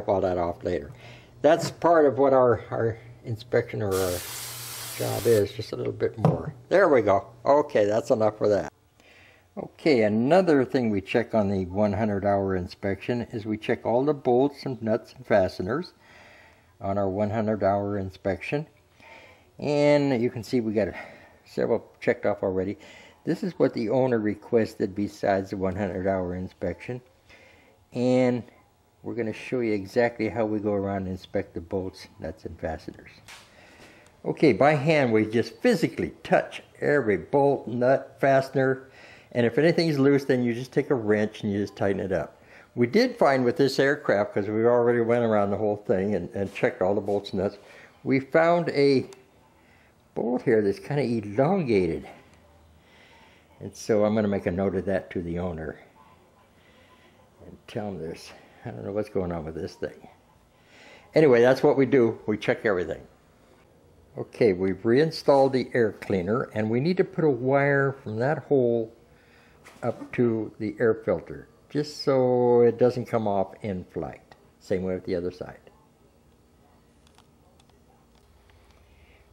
all that off later. That's part of what our inspection or our job is, just a little bit more. There we go. Okay, that's enough for that. Okay, another thing we check on the 100-hour inspection is we check all the bolts and nuts and fasteners on our 100-hour inspection. And you can see we got several checked off already. This is what the owner requested besides the 100-hour inspection. And we're going to show you exactly how we go around and inspect the bolts, nuts, and fasteners. Okay, by hand we just physically touch every bolt, nut, fastener, and if anything's loose then you just take a wrench and you just tighten it up. We did find with this aircraft, because we already went around the whole thing and checked all the bolts and nuts, we found a bolt here that's kind of elongated. And so I'm going to make a note of that to the owner and tell him this. I don't know what's going on with this thing. Anyway, that's what we do. We check everything. Okay, we've reinstalled the air cleaner, and we need to put a wire from that hole up to the air filter, just so it doesn't come off in flight. Same way with the other side.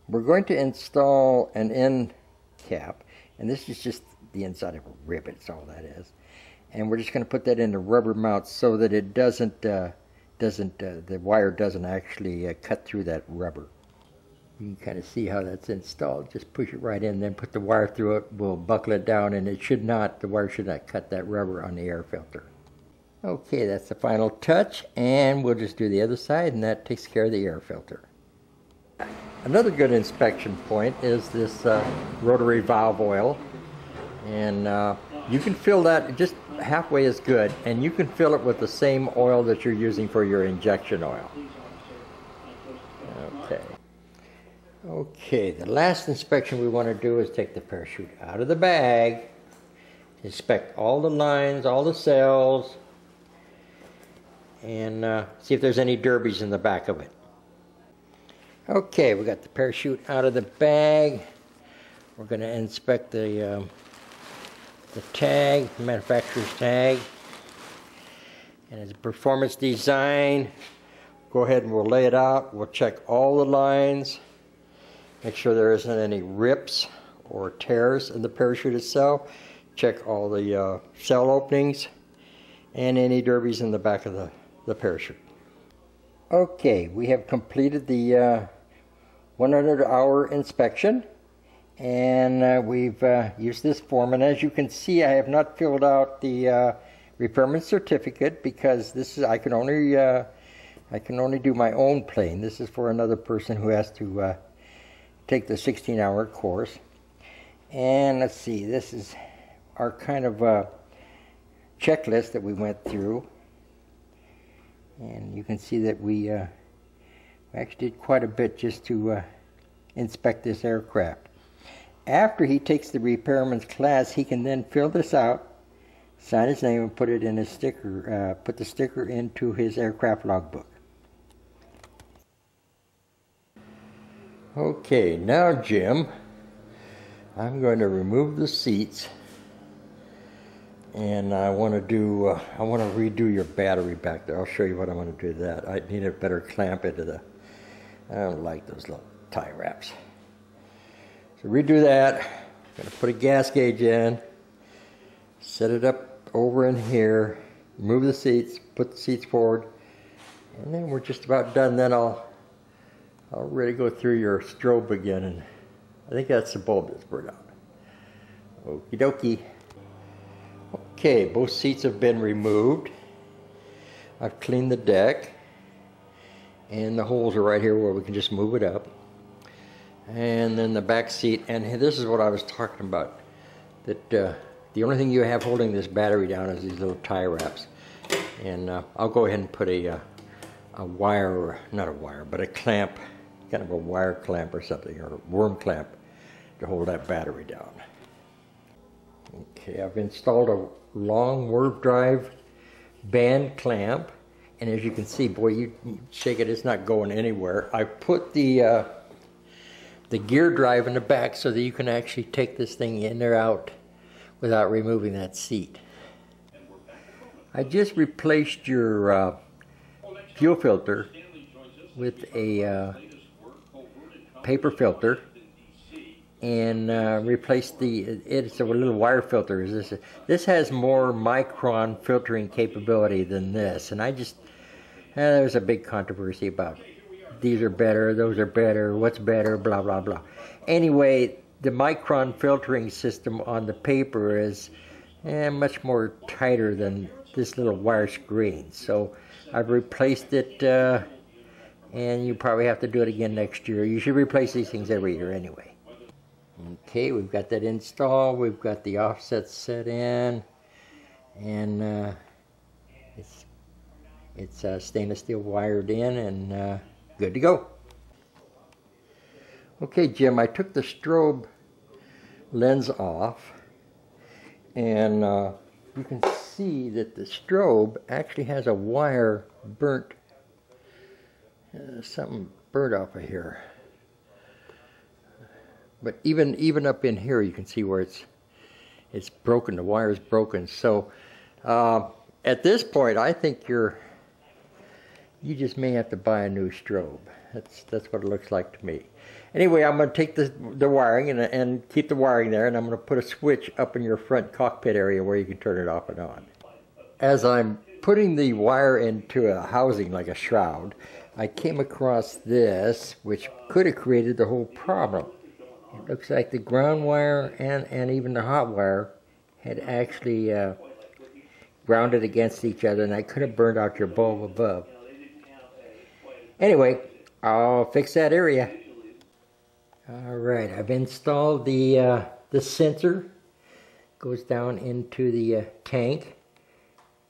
We're going to install an end cap, and this is just the inside of a rivet, that's all that is. And we're just going to put that in the rubber mount so that it the wire doesn't actually cut through that rubber. You can kind of see how that's installed. Just push it right in, then put the wire through it. We'll buckle it down, and the wire should not cut that rubber on the air filter. Okay, that's the final touch, and we'll just do the other side, and that takes care of the air filter. Another good inspection point is this rotary valve oil, and you can fill that just halfway is good, and you can fill it with the same oil that you're using for your injection oil. Okay, the last inspection we want to do is take the parachute out of the bag, inspect all the lines, all the cells, and see if there's any derbies in the back of it. Okay, we got the parachute out of the bag. We're going to inspect the tag, the manufacturer's tag, and it's performance design. Go ahead and we'll lay it out. We'll check all the lines. Make sure there isn't any rips or tears in the parachute itself. Check all the cell openings and any derbies in the back of the parachute. Okay, we have completed the 100-hour inspection, and we've used this form. And as you can see, I have not filled out the repairman certificate because this is I can only do my own plane. This is for another person who has to take the 16-hour course. And let's see, this is our kind of checklist that we went through, and you can see that we actually did quite a bit just to inspect this aircraft. After he takes the repairman's class, he can then fill this out, sign his name, and put it in a sticker, put the sticker into his aircraft logbook. Okay, now Jim, I'm going to remove the seats, and I want to redo your battery back there. I'll show you what I'm going to do to that. I need a better clamp into the, I don't like those little tie wraps. So redo that. I'm going to put a gas gauge in, set it up over in here, remove the seats, put the seats forward, and then we're just about done. Then I'll really go through your strobe again, and I think that's the bulb that's burned out. Okie dokie. Okay, both seats have been removed. I've cleaned the deck, and the holes are right here where we can just move it up. And then the back seat, and this is what I was talking about, that the only thing you have holding this battery down is these little tie wraps. And I'll go ahead and put a wire, not a wire, but a clamp, kind of a wire clamp or something, or a worm clamp to hold that battery down. Okay, I've installed a long warp drive band clamp, and as you can see, boy, you shake it, it's not going anywhere. I put the gear drive in the back so that you can actually take this thing in or out without removing that seat. I just replaced your fuel filter with a paper filter and replace it's a little wire filter. This has more micron filtering capability than this, and there's a big controversy about these are better, those are better, what's better, blah blah blah. Anyway, the micron filtering system on the paper is much more tighter than this little wire screen, so I've replaced it, and you probably have to do it again next year. You should replace these things every year anyway. Okay, we've got that installed, we've got the offset set in, and it's stainless steel wired in and good to go. Okay, Jim, I took the strobe lens off, and you can see that the strobe actually has a wire burnt, something burnt off of here. But even up in here, you can see where it's broken. The wire is broken. So at this point, I think you just may have to buy a new strobe. That's what it looks like to me. Anyway, I'm going to take the wiring and keep the wiring there, and I'm going to put a switch up in your front cockpit area where you can turn it off and on. As I'm putting the wire into a housing like a shroud, I came across this, which could have created the whole problem. It looks like the ground wire and even the hot wire had actually grounded against each other, and I could have burned out your bulb above. Anyway, I'll fix that area. Alright, I've installed the sensor. Goes down into the tank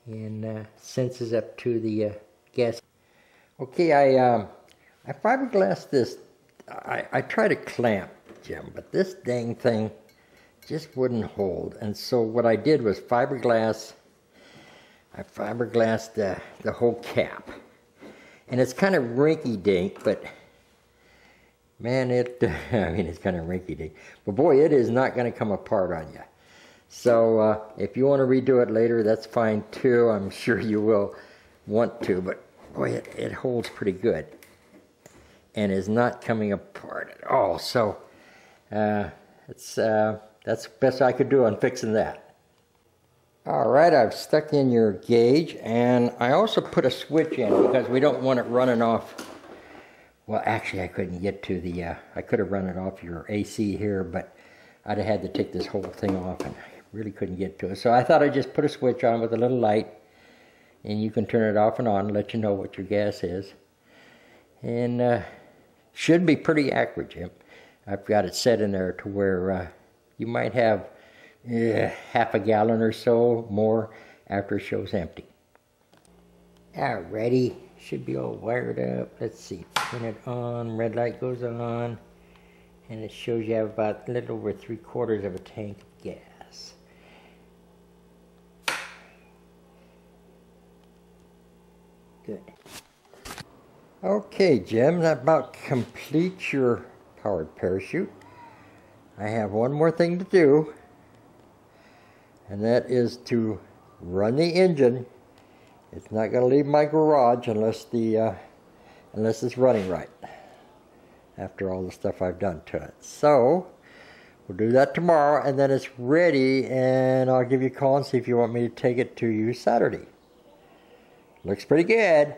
and senses up to the gas. Okay, I fiberglassed this. I tried to clamp, Jim, but this dang thing just wouldn't hold. And so what I did was I fiberglassed the whole cap. And it's kind of rinky-dink, but man, it's kind of rinky-dink. But boy, it is not going to come apart on you. So if you want to redo it later, that's fine too. I'm sure you will want to, but boy, it holds pretty good and is not coming apart at all. So that's the best I could do on fixing that. Alright, I've stuck in your gauge, and I also put a switch in because we don't want it running off. Well, actually I couldn't get to the, I could have run it off your AC here, but I'd have had to take this whole thing off and I really couldn't get to it. So I thought I'd just put a switch on with a little light, and you can turn it off and on and let you know what your gas is. And should be pretty accurate, Jim. I've got it set in there to where you might have half a gallon or so more after it shows empty. Alrighty, should be all wired up. Let's see, turn it on, red light goes on, and it shows you have about a little over 3/4 of a tank of gas. Good. Okay, Jim, that about completes your powered parachute. I have one more thing to do, and that is to run the engine. It's not going to leave my garage unless it's running right, after all the stuff I've done to it. So we'll do that tomorrow, and then it's ready, and I'll give you a call and see if you want me to take it to you Saturday. Looks pretty good.